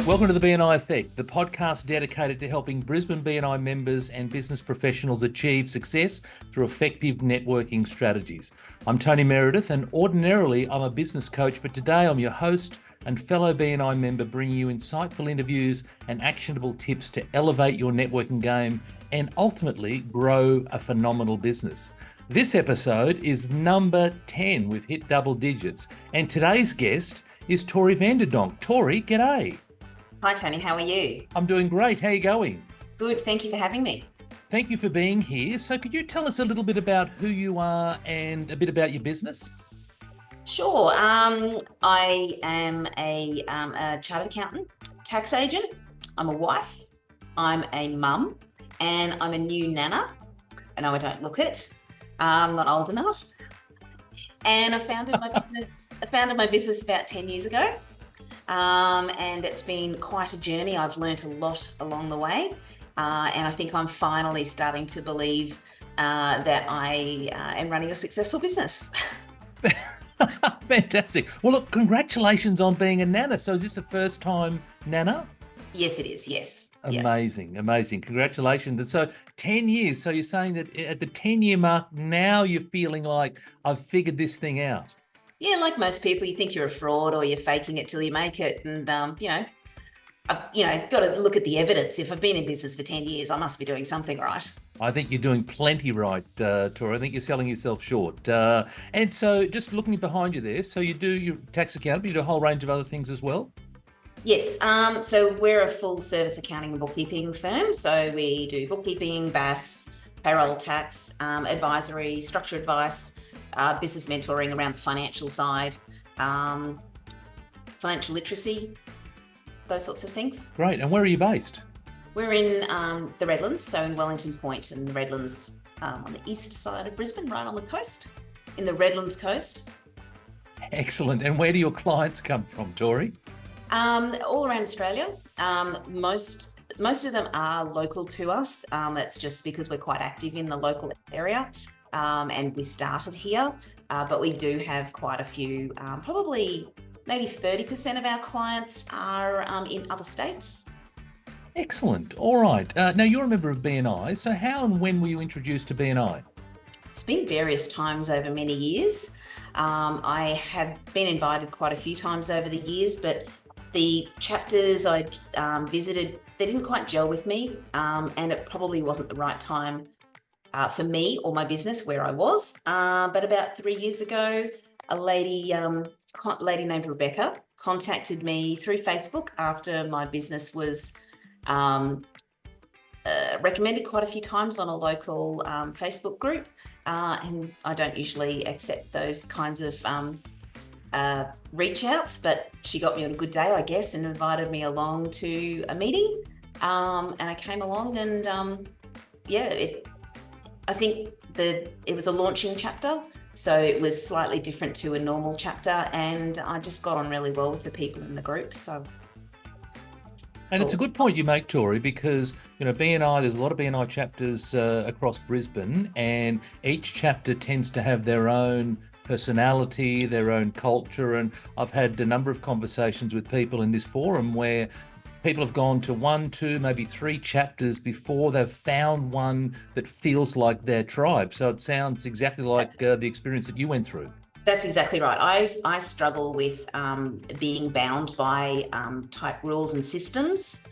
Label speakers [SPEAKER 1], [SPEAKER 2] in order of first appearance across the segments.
[SPEAKER 1] Welcome to the BNI Effect, the podcast dedicated to helping Brisbane BNI members and business professionals achieve success through effective networking strategies. I'm Tony Meredith, and ordinarily I'm a business coach, but today I'm your host and fellow BNI member, bringing you insightful interviews and actionable tips to elevate your networking game and ultimately grow a phenomenal business. This episode is number 10. We've hit double digits, and today's guest is Tori Donk. Tori, g'day.
[SPEAKER 2] Hi, Tony. How are you?
[SPEAKER 1] I'm doing great. How are you going?
[SPEAKER 2] Good. Thank you for having me.
[SPEAKER 1] Thank you for being here. So could you tell us a little bit about who you are and a bit about your business?
[SPEAKER 2] Sure. I am a chartered accountant, tax agent. I'm a wife. I'm a mum, and I'm a new nana. I know I don't look it. I'm not old enough. And I founded my business about 10 years ago. And it's been quite a journey. I've learnt a lot along the way. And I think I'm finally starting to believe that I am running a successful business.
[SPEAKER 1] Fantastic. Well, look, congratulations on being a nana. So is this the first time nana?
[SPEAKER 2] Yes, it is. Yes.
[SPEAKER 1] Amazing. Yeah. Amazing. Congratulations. And so 10 years. So you're saying that at the 10-year mark, now you're feeling like I've figured this thing out.
[SPEAKER 2] Yeah, like most people, you think you're a fraud or you're faking it till you make it. And, I've got to look at the evidence. If I've been in business for 10 years, I must be doing something right.
[SPEAKER 1] I think you're doing plenty right, Tori. I think you're selling yourself short. And so just looking behind you there, so you do your tax accounting, but you do a whole range of other things as well?
[SPEAKER 2] Yes. So we're a full service accounting and bookkeeping firm. So we do bookkeeping, BAS, payroll, tax, advisory, structure advice, business mentoring around the financial side, financial literacy, those sorts of things.
[SPEAKER 1] Great. And where are you based?
[SPEAKER 2] We're in the Redlands, so in Wellington Point, and the Redlands on the east side of Brisbane, right on the coast, in the Redlands coast.
[SPEAKER 1] Excellent. And where do your clients come from, Tori?
[SPEAKER 2] All around Australia. Most of them are local to us. It's just because we're quite active in the local area. And we started here, but we do have quite a few, probably maybe 30% of our clients are in other states.
[SPEAKER 1] Excellent. All right. Now, you're a member of BNI. So how and when were you introduced to BNI?
[SPEAKER 2] It's been various times over many years. I have been invited quite a few times over the years, but the chapters I visited, they didn't quite gel with me, and it probably wasn't the right time for me or my business where I was. But about 3 years ago, a lady named Rebecca contacted me through Facebook after my business was recommended quite a few times on a local Facebook group. And I don't usually accept those kinds of reach outs, but she got me on a good day, I guess, and invited me along to a meeting. And I came along and I think it was a launching chapter, so it was slightly different to a normal chapter, and I just got on really well with the people in the group. So,
[SPEAKER 1] and it's a good point you make, Tori, because BNI, there's a lot of BNI chapters across Brisbane, and each chapter tends to have their own personality, their own culture. And I've had a number of conversations with people in this forum where people have gone to 1, 2, maybe 3 chapters before they've found one that feels like their tribe. So it sounds exactly like the experience that you went through.
[SPEAKER 2] That's exactly right. I struggle with being bound by tight rules and systems.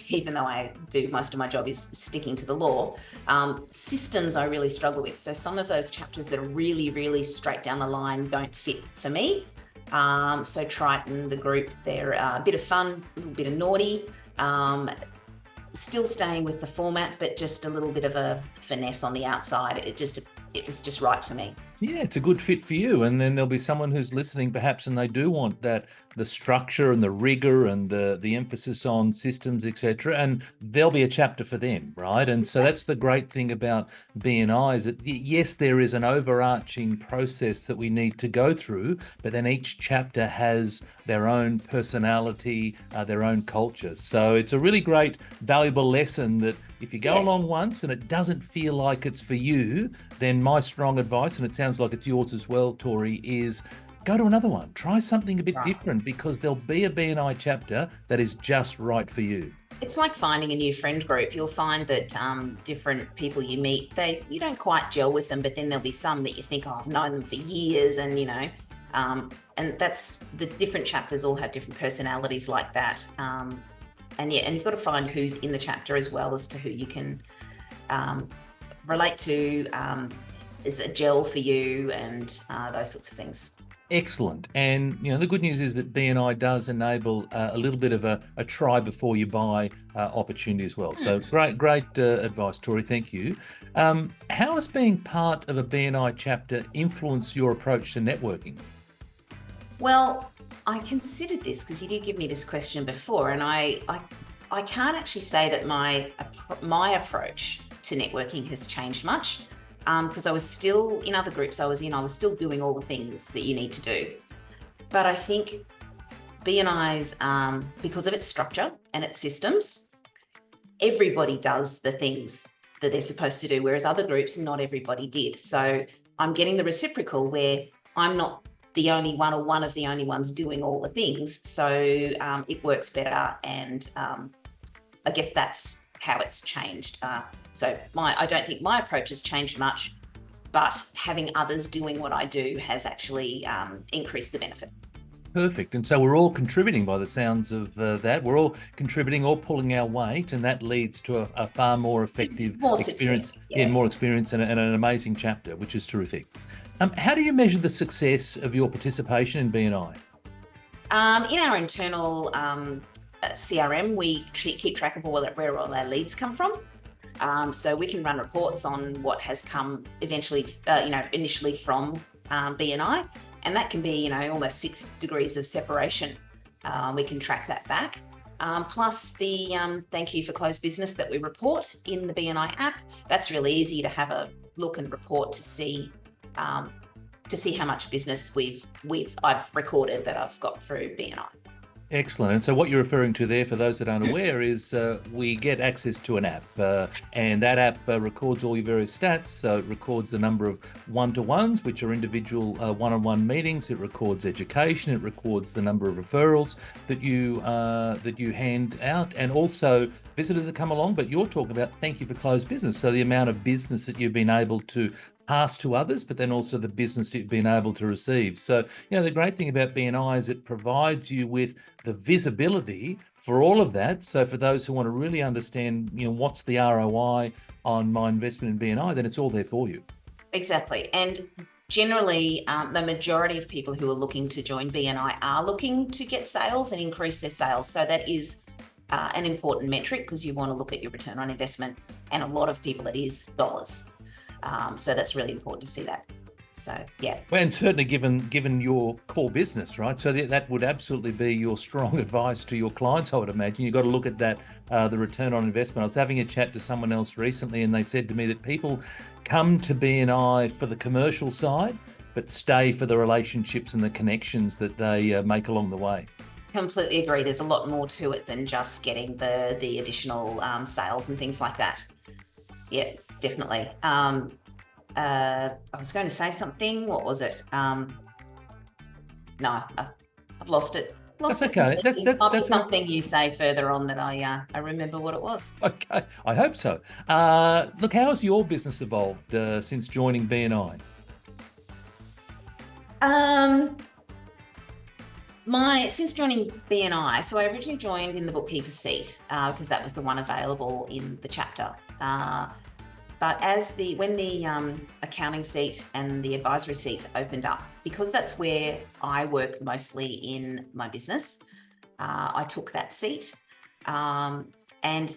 [SPEAKER 2] Even though I do, most of my job is sticking to the law. Systems I really struggle with. So some of those chapters that are really, really straight down the line don't fit for me. So Triton, the group, they're a bit of fun, a little bit of naughty, still staying with the format, but just a little bit of a finesse on the outside. It was just right for me.
[SPEAKER 1] Yeah, it's a good fit for you. And then there'll be someone who's listening perhaps, and they do want that, the structure and the rigor and the emphasis on systems, etc. And there'll be a chapter for them, right? And so that's the great thing about BNI is that, yes, there is an overarching process that we need to go through, but then each chapter has their own personality, their own culture. So it's a really great, valuable lesson that if you go along once and it doesn't feel like it's for you, then my strong advice, and it sounds like it's yours as well, Tori, is go to another one. Try something a bit
[SPEAKER 2] Right.
[SPEAKER 1] different, because there'll be a BNI chapter that is just right for you.
[SPEAKER 2] It's like finding a new friend group. You'll find that different people you meet, you don't quite gel with them, but then there'll be some that you think, oh, I've known them for years, and and that's the different chapters all have different personalities like that. And you've got to find who's in the chapter as well as to who you can relate to. Is a gel for you, and those sorts of things.
[SPEAKER 1] Excellent. And the good news is that BNI does enable a little bit of a try before you buy opportunity as well. So great advice, Tori. Thank you. How has being part of a BNI chapter influenced your approach to networking?
[SPEAKER 2] Well, I considered this because you did give me this question before, and I can't actually say that my approach to networking has changed much. Because I was still in other groups I was still doing all the things that you need to do. But I think BNI's, because of its structure and its systems, everybody does the things that they're supposed to do, whereas other groups, not everybody did. So I'm getting the reciprocal where I'm not the only one or one of the only ones doing all the things. So it works better, and I guess that's how it's changed. So I don't think my approach has changed much, but having others doing what I do has actually increased the benefit.
[SPEAKER 1] Perfect. And so we're all contributing by the sounds of that. We're all contributing, all pulling our weight, and that leads to a far more effective experience. More experience and an amazing chapter, which is terrific. How do you measure the success of your participation in BNI?
[SPEAKER 2] In our internal CRM, we keep track of where all our leads come from. So we can run reports on what has come initially from BNI, and that can be, almost 6 degrees of separation. We can track that back. Plus the thank you for closed business that we report in the BNI app. That's really easy to have a look and report to see how much business I've recorded that I've got through BNI.
[SPEAKER 1] Excellent. And so what you're referring to there, for those that aren't aware, is we get access to an app, and that app records all your various stats. So it records the number of one-to-ones, which are individual one-on-one meetings. It records education. It records the number of referrals that you hand out, and also visitors that come along. But you're talking about thank you for closed business. So the amount of business that you've been able to pass to others, but then also the business you've been able to receive. So, the great thing about BNI is it provides you with the visibility for all of that. So for those who want to really understand, what's the ROI on my investment in BNI, then it's all there for you.
[SPEAKER 2] Exactly. And generally, the majority of people who are looking to join BNI are looking to get sales and increase their sales. So that is an important metric, because you want to look at your return on investment. And a lot of people, it is dollars. So that's really important to see that. So, yeah.
[SPEAKER 1] Well, and certainly given your core business, right? So that would absolutely be your strong advice to your clients, I would imagine. You've got to look at that, the return on investment. I was having a chat to someone else recently, and they said to me that people come to BNI for the commercial side, but stay for the relationships and the connections that they make along the way.
[SPEAKER 2] Completely agree. There's a lot more to it than just getting the additional sales and things like that. Yeah, definitely. I was going to say something. What was it? No, I've lost it.
[SPEAKER 1] That's okay.
[SPEAKER 2] That's something you say further on that I remember what it was.
[SPEAKER 1] Okay, I hope so. Look, how has your business evolved since joining BNI?
[SPEAKER 2] Since joining BNI, so I originally joined in the bookkeeper seat because that was the one available in the chapter. But when the accounting seat and the advisory seat opened up, because that's where I work mostly in my business, I took that seat, and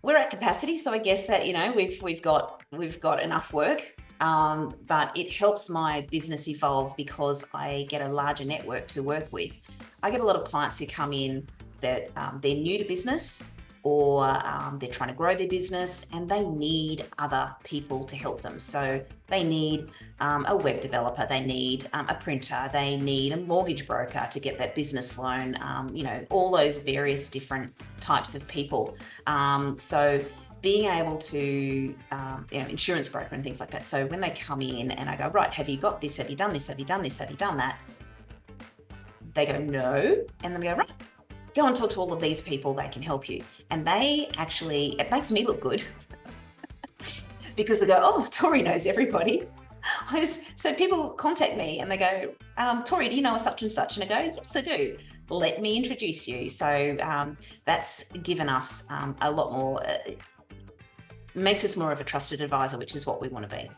[SPEAKER 2] we're at capacity. So I guess that we've got enough work, but it helps my business evolve because I get a larger network to work with. I get a lot of clients who come in that they're new to business, or they're trying to grow their business and they need other people to help them. So they need a web developer, they need a printer, they need a mortgage broker to get that business loan, all those various different types of people. So being able to, insurance broker and things like that. So when they come in and I go, right, have you got this? Have you done this? Have you done this? Have you done that? They go, no. And then we go, right, go and talk to all of these people. They can help you. And it makes me look good because they go, oh, Tori knows everybody. So people contact me and they go, Tori, do you know a such and such? And I go, yes, I do. Let me introduce you. So that's given us a lot more, makes us more of a trusted advisor, which is what we want to be.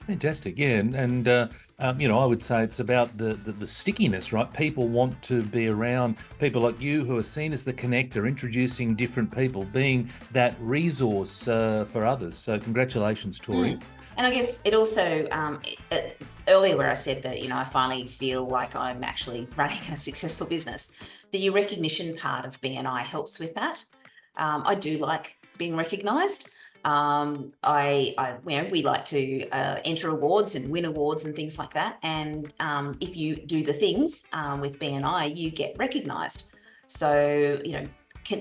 [SPEAKER 1] Fantastic, yeah, and I would say it's about the stickiness, right? People want to be around people like you who are seen as the connector, introducing different people, being that resource for others. So congratulations, Tori.
[SPEAKER 2] And I guess it also, earlier where I said that, I finally feel like I'm actually running a successful business, the recognition part of BNI helps with that. I do like being recognised. We like to enter awards and win awards and things like that. And if you do the things with BNI, you get recognised. So,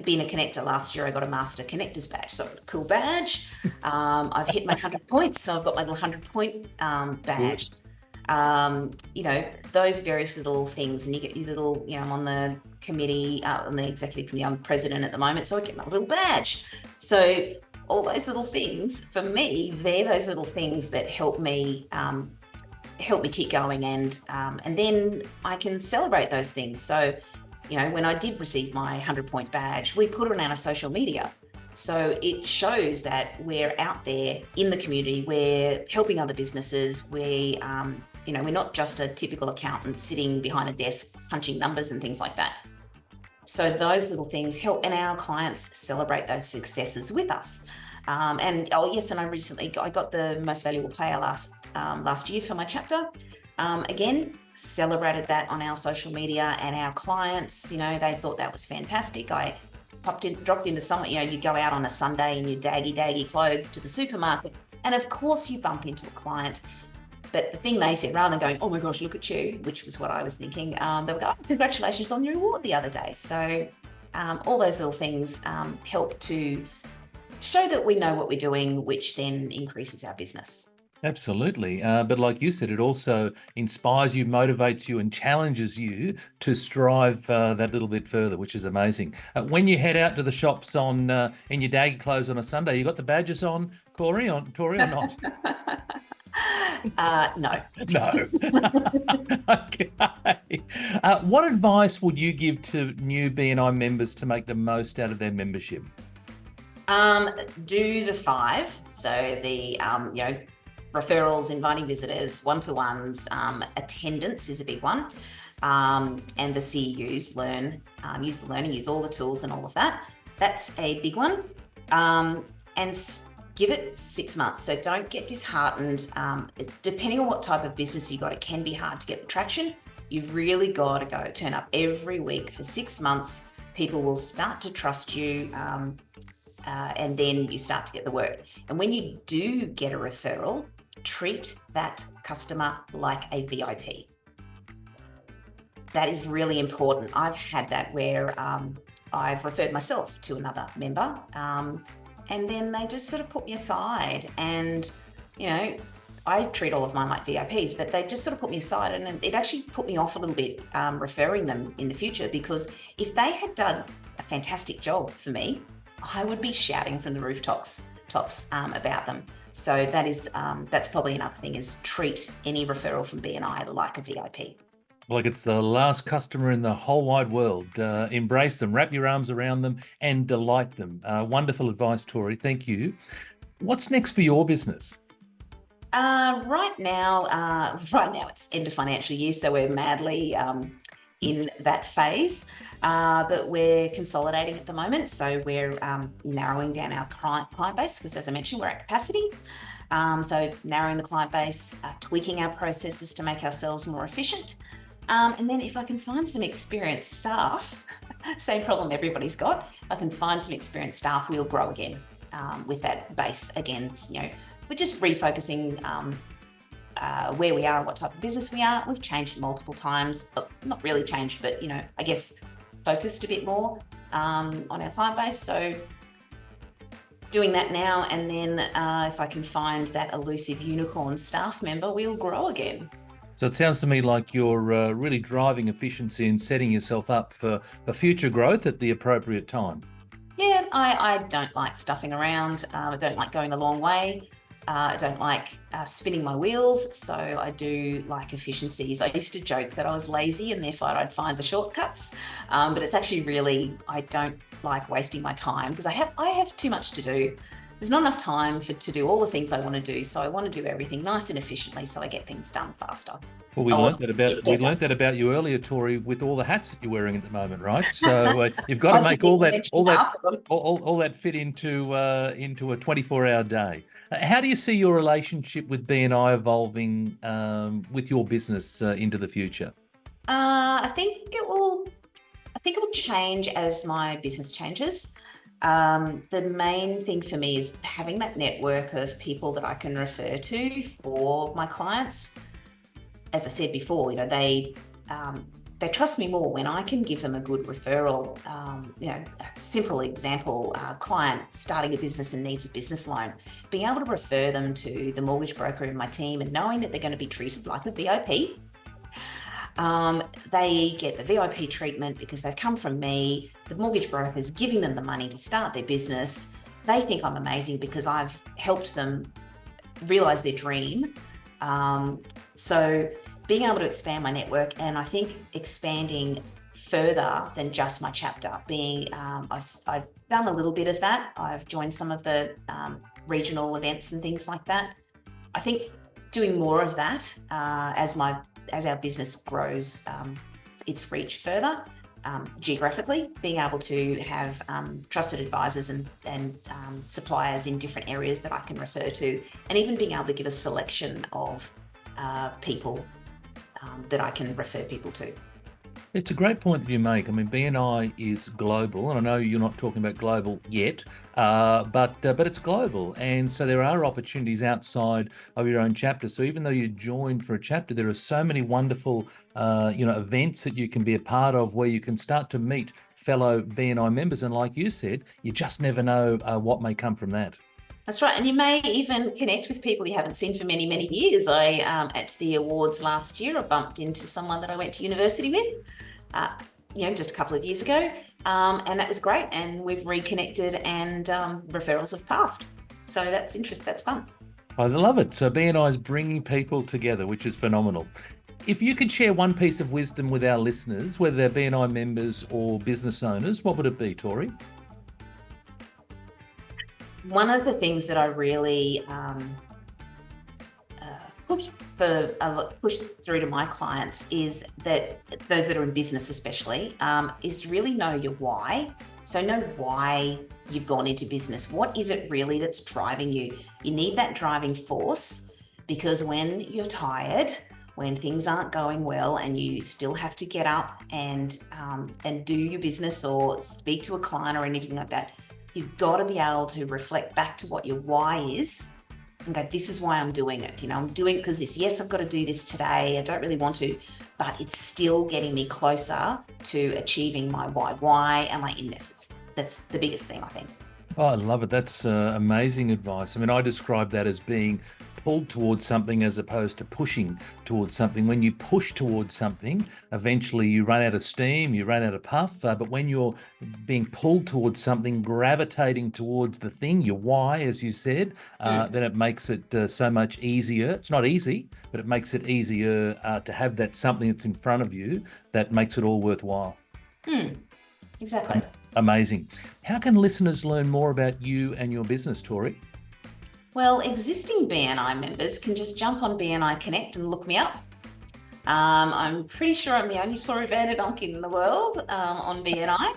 [SPEAKER 2] being a connector, last year I got a Master Connectors badge. So I've got a cool badge. I've hit my 100 points. So I've got my little 100-point badge. Those various little things, and you get your little, I'm on the committee, on the executive committee, I'm president at the moment. So I get my little badge. So all those little things, for me, they're those little things that help me keep going, and then I can celebrate those things. So, when I did receive my 100-point badge, we put it on our social media. So it shows that we're out there in the community, we're helping other businesses, we're not just a typical accountant sitting behind a desk punching numbers and things like that. So those little things help, and our clients celebrate those successes with us. And I got the Most Valuable Player last year for my chapter. Again, celebrated that on our social media, and our clients, they thought that was fantastic. I dropped into someone, you go out on a Sunday in your daggy clothes to the supermarket, and of course you bump into a client. But the thing they said, rather than going, oh my gosh, look at you, which was what I was thinking, they would go, oh, congratulations on your award the other day. So all those little things help to show that we know what we're doing, which then increases our business.
[SPEAKER 1] Absolutely. But like you said, it also inspires you, motivates you, and challenges you to strive that little bit further, which is amazing. When you head out to the shops in your daggy clothes on a Sunday, you got the badges on, Tori, or not?
[SPEAKER 2] No.
[SPEAKER 1] Okay. What advice would you give to new BNI members to make the most out of their membership?
[SPEAKER 2] Do the 5. So the, referrals, inviting visitors, one-to-ones, attendance is a big one. And the CEUs use the learning, use all the tools and all of that. That's a big one. And give it 6 months. So don't get disheartened. Depending on what type of business you got, it can be hard to get the traction. You've really got to turn up every week for 6 months. People will start to trust you. And then you start to get the work. And when you do get a referral, treat that customer like a VIP. That is really important. I've had that where I've referred myself to another member, and then they just sort of put me aside, and I treat all of mine like VIPs, but they just sort of put me aside, and it actually put me off a little bit referring them in the future, because if they had done a fantastic job for me, I would be shouting from the rooftops about them. So that's probably another thing, is treat any referral from BNI like a VIP.
[SPEAKER 1] Like it's the last customer in the whole wide world. Embrace them, wrap your arms around them, and delight them. Wonderful advice, Tori. Thank you. What's next for your business?
[SPEAKER 2] Right now it's end of financial year, so we're madly in that phase, but we're consolidating at the moment. So we're narrowing down our client base, because as I mentioned, we're at capacity. So narrowing the client base, tweaking our processes to make ourselves more efficient. And then if I can find some experienced staff, same problem everybody's got, if I can find some experienced staff, we'll grow again with that base again. We're just refocusing where we are and what type of business we are. We've changed multiple times, not really changed, but I guess focused a bit more on our client base. So doing that now, and then if I can find that elusive unicorn staff member, we'll grow again.
[SPEAKER 1] So it sounds to me like you're really driving efficiency and setting yourself up for future growth at the appropriate time.
[SPEAKER 2] Yeah, I don't like stuffing around. I don't like going a long way. I don't like spinning my wheels. So I do like efficiencies. I used to joke that I was lazy and therefore I'd find the shortcuts. But it's actually really, I don't like wasting my time because I have too much to do. There's not enough time to do all the things I want to do. So I want to do everything nice and efficiently so I get things done faster.
[SPEAKER 1] Well, we learned that about you earlier, Tori, with all the hats that you're wearing at the moment, right? So you've got to make all that fit into a 24-hour day. How do you see your relationship with BNI evolving with your business into the future?
[SPEAKER 2] I think it will change as my business changes. The main thing for me is having that network of people that I can refer to for my clients. As I said before, they trust me more when I can give them a good referral. A simple example, client starting a business and needs a business loan, being able to refer them to the mortgage broker in my team and knowing that they're going to be treated like a VIP. They get the VIP treatment because they've come from me. The mortgage broker is giving them the money to start their business. They think I'm amazing because I've helped them realize their dream. So being able to expand my network, and I think expanding further than just my chapter. I've done a little bit of that. I've joined some of the regional events and things like that. I think doing more of that as our business grows its reach further geographically, being able to have trusted advisors and suppliers in different areas that I can refer to, and even being able to give a selection of people that I can refer people to.
[SPEAKER 1] It's a great point that you make. I mean, BNI is global, and I know you're not talking about global yet, but it's global, and so there are opportunities outside of your own chapter. So even though you joined for a chapter, there are so many wonderful, events that you can be a part of where you can start to meet fellow BNI members, and like you said, you just never know what may come from that.
[SPEAKER 2] That's right. And you may even connect with people you haven't seen for many, many years. At the awards last year, I bumped into someone that I went to university with, just a couple of years ago. And that was great. And we've reconnected and referrals have passed. So that's interesting. That's fun.
[SPEAKER 1] I love it. So BNI is bringing people together, which is phenomenal. If you could share one piece of wisdom with our listeners, whether they're BNI members or business owners, what would it be, Tori?
[SPEAKER 2] One of the things that I really push through to my clients is that those that are in business especially, is to really know your why. So know why you've gone into business. What is it really that's driving you? You need that driving force, because when you're tired, when things aren't going well and you still have to get up and do your business or speak to a client or anything like that, you've got to be able to reflect back to what your why is and go, this is why I'm doing it. I'm doing it because this. Yes, I've got to do this today. I don't really want to, but it's still getting me closer to achieving my why. Why am I in this? That's the biggest thing, I think.
[SPEAKER 1] Oh, I love it. That's amazing advice. I mean, I describe that as being pulled towards something as opposed to pushing towards something. When you push towards something, eventually you run out of steam, you run out of puff. But when you're being pulled towards something, gravitating towards the thing, your why, as you said, then it makes it so much easier. It's not easy, but it makes it easier to have that something that's in front of you that makes it all worthwhile.
[SPEAKER 2] Exactly.
[SPEAKER 1] Amazing. How can listeners learn more about you and your business, Tori?
[SPEAKER 2] Well, existing BNI members can just jump on BNI Connect and look me up. I'm pretty sure I'm the only Tori Donk in the world on BNI.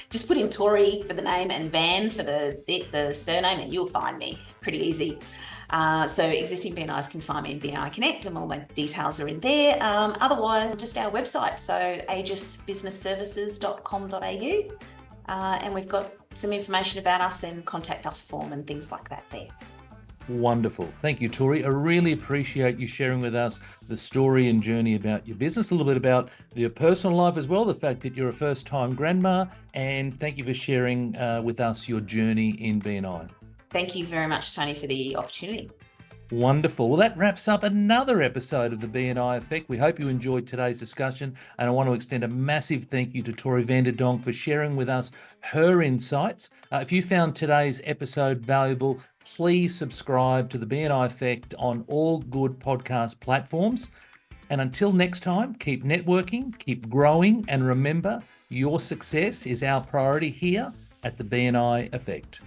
[SPEAKER 2] Just put in Tori for the name and Van for the surname and you'll find me. Pretty easy. So existing BNIs can find me in BNI Connect and all my details are in there. Otherwise, just our website, so aegisbusinessservices.com.au. And we've got some information about us and contact us form and things like that there.
[SPEAKER 1] Wonderful. Thank you, Tori. I really appreciate you sharing with us the story and journey about your business, a little bit about your personal life as well, the fact that you're a first-time grandma, and thank you for sharing with us your journey in BNI.
[SPEAKER 2] Thank you very much, Tony, for the opportunity.
[SPEAKER 1] Wonderful. Well, that wraps up another episode of the BNI Effect. We hope you enjoyed today's discussion, and I want to extend a massive thank you to Tori Donk for sharing with us her insights. If you found today's episode valuable, please subscribe to the BNI Effect on all good podcast platforms. And until next time, keep networking, keep growing, and remember, your success is our priority here at the BNI Effect.